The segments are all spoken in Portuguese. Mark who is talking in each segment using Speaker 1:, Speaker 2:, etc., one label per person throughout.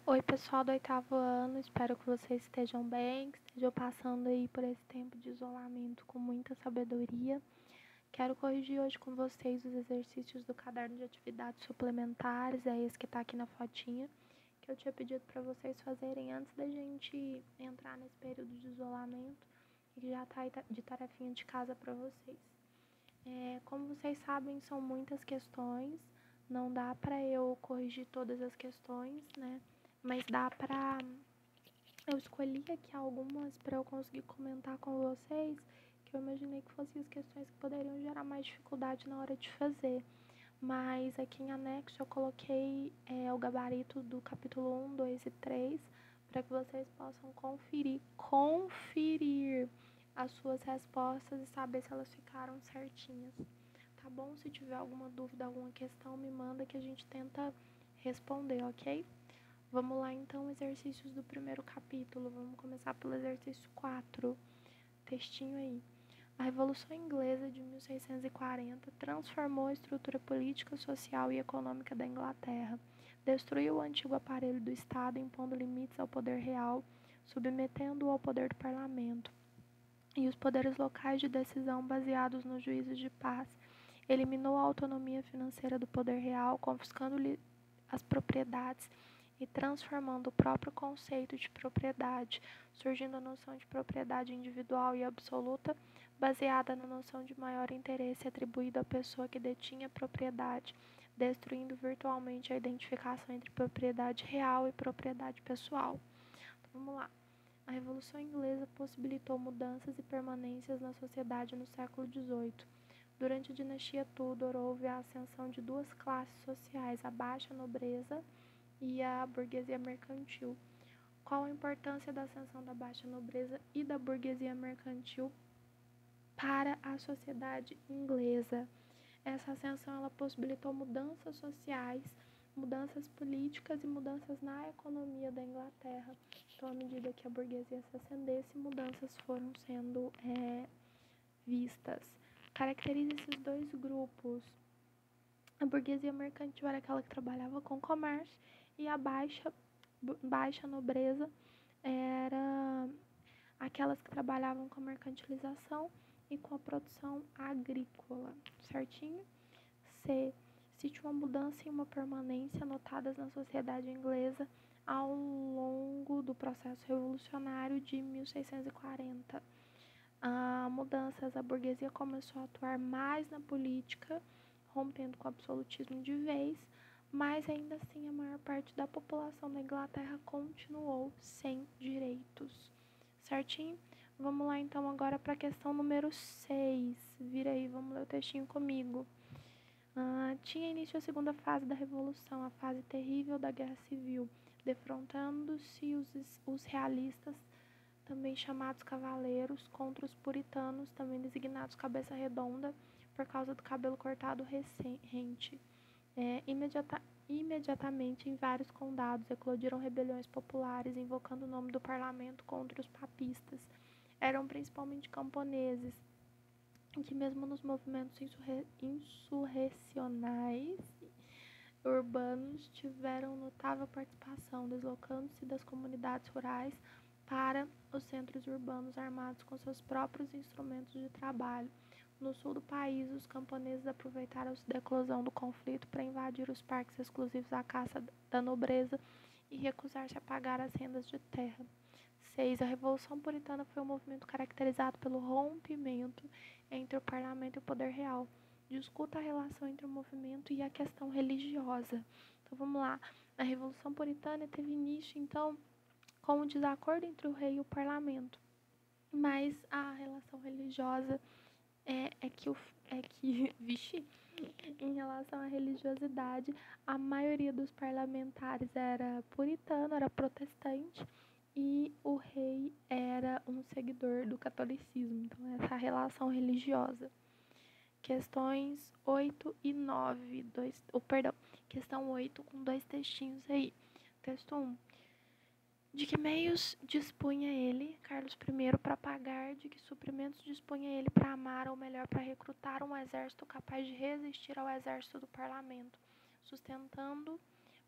Speaker 1: Oi, pessoal do oitavo ano, espero que vocês estejam bem, que estejam passando aí por esse tempo de isolamento com muita sabedoria. Quero corrigir hoje com vocês os exercícios do caderno de atividades suplementares, é esse que está aqui na fotinha, que eu tinha pedido para vocês fazerem antes da gente entrar nesse período de isolamento e que já está aí de tarefinha de casa para vocês. Como vocês sabem, são muitas questões, não dá para eu corrigir todas as questões, né? Mas dá pra. Eu escolhi aqui algumas para eu conseguir comentar com vocês, que eu imaginei que fossem as questões que poderiam gerar mais dificuldade na hora de fazer. Mas aqui em anexo eu coloquei o gabarito do capítulo 1, 2 e 3 para que vocês possam conferir as suas respostas e saber se elas ficaram certinhas. Tá bom? Se tiver alguma dúvida, alguma questão, me manda que a gente tenta responder, ok? Vamos lá então, exercícios do primeiro capítulo. Vamos começar pelo exercício 4. Textinho aí. A Revolução Inglesa de 1640 transformou a estrutura política, social e econômica da Inglaterra. Destruiu o antigo aparelho do Estado, impondo limites ao poder real, submetendo-o ao poder do parlamento e os poderes locais de decisão baseados nos juízos de paz. Eliminou a autonomia financeira do poder real, confiscando-lhe as propriedades e transformando o próprio conceito de propriedade, surgindo a noção de propriedade individual e absoluta, baseada na noção de maior interesse atribuído à pessoa que detinha a propriedade, destruindo virtualmente a identificação entre propriedade real e propriedade pessoal. Então, vamos lá. A Revolução Inglesa possibilitou mudanças e permanências na sociedade no século XVIII. Durante a dinastia Tudor, houve a ascensão de duas classes sociais, a baixa nobreza e a burguesia mercantil. Qual a importância da ascensão da baixa nobreza e da burguesia mercantil para a sociedade inglesa? Essa ascensão ela possibilitou mudanças sociais, mudanças políticas e mudanças na economia da Inglaterra. Então, à medida que a burguesia se ascendesse, mudanças foram sendo vistas. Caracteriza esses dois grupos. A burguesia mercantil era aquela que trabalhava com comércio e a baixa nobreza era aquelas que trabalhavam com a mercantilização e com a produção agrícola, certinho? C. Cite uma mudança e uma permanência notadas na sociedade inglesa ao longo do processo revolucionário de 1640. Mudanças, a burguesia começou a atuar mais na política, rompendo com o absolutismo de vez, mas ainda assim a maior parte da população da Inglaterra continuou sem direitos. Certinho? Vamos lá então agora para a questão número 6. Vira aí, vamos ler o textinho comigo. Tinha início a segunda fase da Revolução, a fase terrível da Guerra Civil, defrontando-se os realistas, também chamados cavaleiros, contra os puritanos, também designados cabeça redonda, por causa do cabelo cortado recente. Imediatamente, em vários condados, eclodiram rebeliões populares, invocando o nome do parlamento contra os papistas. Eram principalmente camponeses, que mesmo nos movimentos insurrecionais urbanos tiveram notável participação, deslocando-se das comunidades rurais para os centros urbanos armados com seus próprios instrumentos de trabalho. No sul do país, os camponeses aproveitaram-se da eclosão do conflito para invadir os parques exclusivos à caça da nobreza e recusar-se a pagar as rendas de terra. 6. A Revolução Puritana foi um movimento caracterizado pelo rompimento entre o parlamento e o poder real. Discuta a relação entre o movimento e a questão religiosa. Então vamos lá. A Revolução Puritana teve início, então, com o desacordo entre o rei e o parlamento. Mas a relação religiosa vixe, em relação à religiosidade, a maioria dos parlamentares era puritano, era protestante, e o rei era um seguidor do catolicismo. Então, essa relação religiosa. Questões 8 e 9. Questão 8 com dois textinhos aí. Texto 1. De que meios dispunha ele, Carlos I, para pagar, de que suprimentos dispunha ele para amar, ou melhor, para recrutar um exército capaz de resistir ao exército do parlamento, sustentando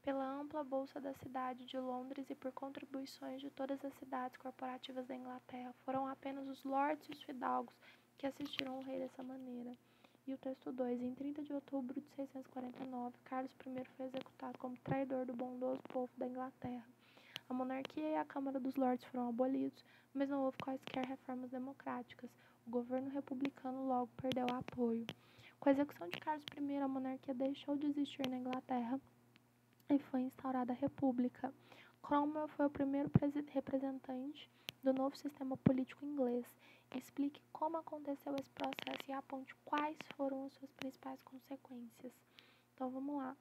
Speaker 1: pela ampla bolsa da cidade de Londres e por contribuições de todas as cidades corporativas da Inglaterra. Foram apenas os lords e os fidalgos que assistiram ao rei dessa maneira. E o texto 2. Em 30 de outubro de 649, Carlos I foi executado como traidor do bondoso povo da Inglaterra. A monarquia e a Câmara dos Lordes foram abolidos, mas não houve quaisquer reformas democráticas. O governo republicano logo perdeu o apoio. Com a execução de Carlos I, a monarquia deixou de existir na Inglaterra e foi instaurada a República. Cromwell foi o primeiro representante do novo sistema político inglês. Explique como aconteceu esse processo e aponte quais foram as suas principais consequências. Então, vamos lá.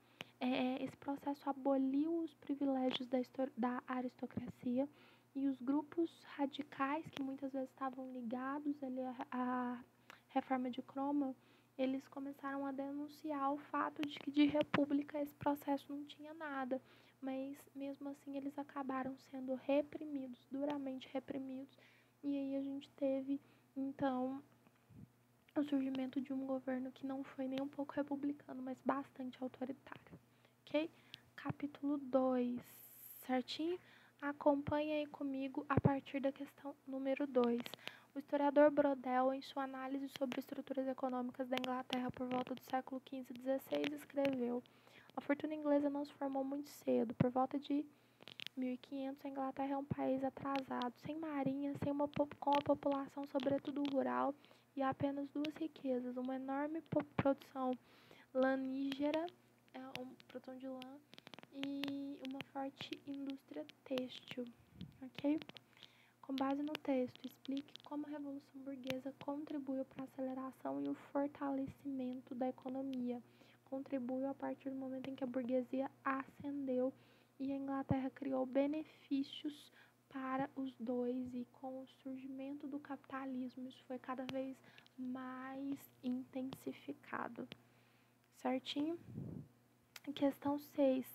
Speaker 1: Esse processo aboliu os privilégios da aristocracia e os grupos radicais, que muitas vezes estavam ligados ali à reforma de Cromwell, eles começaram a denunciar o fato de que de república esse processo não tinha nada, mas mesmo assim eles acabaram sendo reprimidos, duramente reprimidos, e aí a gente teve, então, o surgimento de um governo que não foi nem um pouco republicano, mas bastante autoritário, ok? Capítulo 2, certinho? Acompanhe aí comigo a partir da questão número 2. O historiador Brodel, em sua análise sobre estruturas econômicas da Inglaterra por volta do século XV e XVI, escreveu: a fortuna inglesa não se formou muito cedo. Por volta de 1500, a Inglaterra é um país atrasado, sem marinha, com a população sobretudo rural e apenas duas riquezas: uma enorme produção lanígera, produção de lã, e uma forte indústria têxtil, ok? Com base no texto, explique como a Revolução Burguesa contribuiu para a aceleração e o fortalecimento da economia. Contribuiu a partir do momento em que a burguesia ascendeu e a Inglaterra criou benefícios para os dois, e com o surgimento do capitalismo isso foi cada vez mais intensificado. Certinho? Questão 6.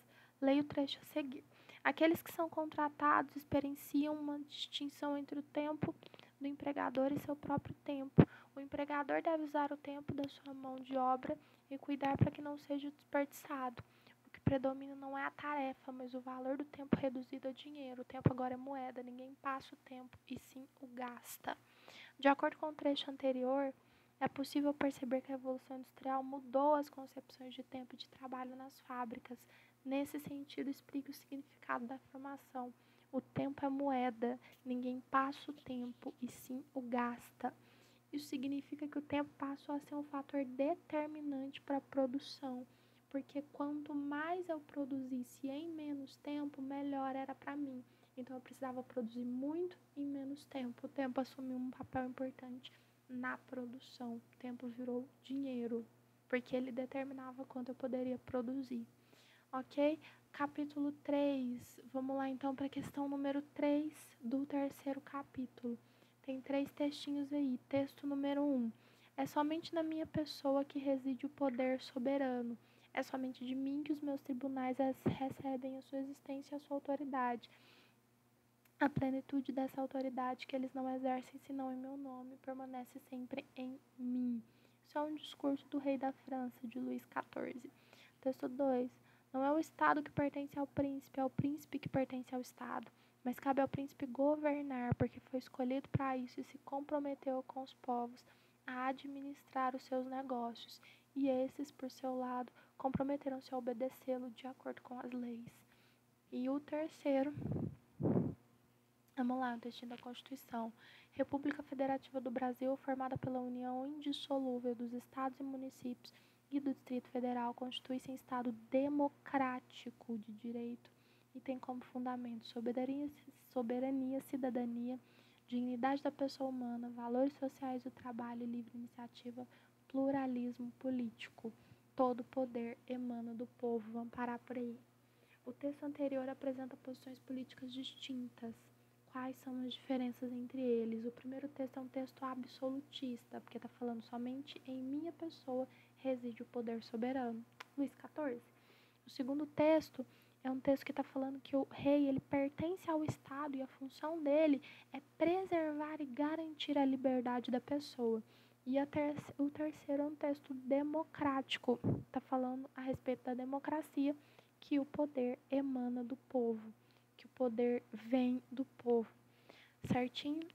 Speaker 1: Leia o trecho a seguir. Aqueles que são contratados experienciam uma distinção entre o tempo do empregador e seu próprio tempo. O empregador deve usar o tempo da sua mão de obra e cuidar para que não seja desperdiçado. O que predomina não é a tarefa, mas o valor do tempo reduzido a dinheiro. O tempo agora é moeda, ninguém passa o tempo e sim o gasta. De acordo com o trecho anterior, é possível perceber que a Revolução Industrial mudou as concepções de tempo e de trabalho nas fábricas. Nesse sentido, explique o significado da afirmação. O tempo é moeda, ninguém passa o tempo e sim o gasta. Isso significa que o tempo passou a ser um fator determinante para a produção, porque quanto mais eu produzisse em menos tempo, melhor era para mim. Então eu precisava produzir muito em menos tempo. O tempo assumiu um papel importante na produção. O tempo virou dinheiro, porque ele determinava quanto eu poderia produzir. Ok? Capítulo 3. Vamos lá então para a questão número 3 do terceiro capítulo. Tem 3 textinhos aí. Texto número 1. É somente na minha pessoa que reside o poder soberano. É somente de mim que os meus tribunais recebem a sua existência e a sua autoridade. A plenitude dessa autoridade que eles não exercem senão em meu nome permanece sempre em mim. Isso é um discurso do rei da França, de Luís XIV. Texto 2. Não é o Estado que pertence ao príncipe, é o príncipe que pertence ao Estado. Mas cabe ao príncipe governar, porque foi escolhido para isso e se comprometeu com os povos a administrar os seus negócios. E esses, por seu lado, comprometeram-se a obedecê-lo de acordo com as leis. E o terceiro, vamos lá, o textinho da Constituição. República Federativa do Brasil, formada pela união indissolúvel dos estados e municípios e do Distrito Federal, constitui-se em Estado democrático de direito e tem como fundamento soberania, cidadania, dignidade da pessoa humana, valores sociais do trabalho e livre iniciativa, pluralismo político. Todo poder emana do povo. Vamos parar por aí. O texto anterior apresenta posições políticas distintas. Quais são as diferenças entre eles? O primeiro texto é um texto absolutista, porque está falando somente em minha pessoa reside o poder soberano. Luís XIV. O segundo texto é um texto que está falando que o rei ele pertence ao Estado e a função dele é preservar e garantir a liberdade da pessoa. E o terceiro é um texto democrático, está falando a respeito da democracia, que o poder emana do povo, que o poder vem do povo, certinho?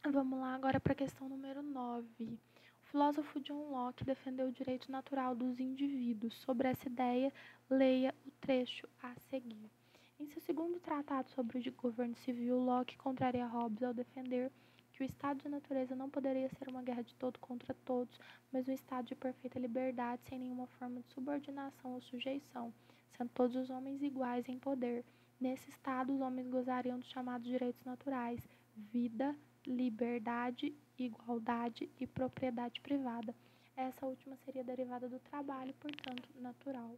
Speaker 1: Vamos lá agora para a questão número 9. O filósofo John Locke defendeu o direito natural dos indivíduos. Sobre essa ideia, leia o trecho a seguir. Em seu segundo tratado sobre o governo civil, Locke contraria Hobbes ao defender que o estado de natureza não poderia ser uma guerra de todo contra todos, mas um estado de perfeita liberdade, sem nenhuma forma de subordinação ou sujeição, sendo todos os homens iguais em poder. Nesse estado, os homens gozariam dos chamados direitos naturais: vida, liberdade, igualdade e propriedade privada. Essa última seria derivada do trabalho, portanto, natural.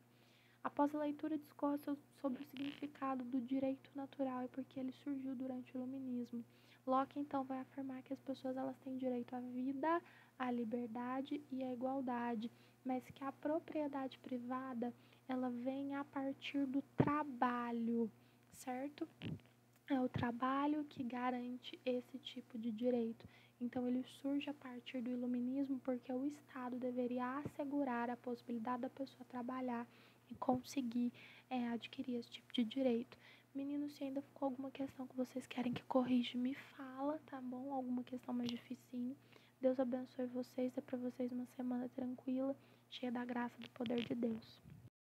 Speaker 1: Após a leitura, discorre sobre o significado do direito natural e por que ele surgiu durante o Iluminismo. Locke, então, vai afirmar que as pessoas elas têm direito à vida, à liberdade e à igualdade, mas que a propriedade privada ela vem a partir do trabalho, certo? É o trabalho que garante esse tipo de direito. Então, ele surge a partir do Iluminismo porque o Estado deveria assegurar a possibilidade da pessoa trabalhar e conseguir adquirir esse tipo de direito. Meninos, se ainda ficou alguma questão que vocês querem que corrija, me fala, tá bom? Alguma questão mais dificinho. Deus abençoe vocês, dê para vocês uma semana tranquila, cheia da graça do poder de Deus.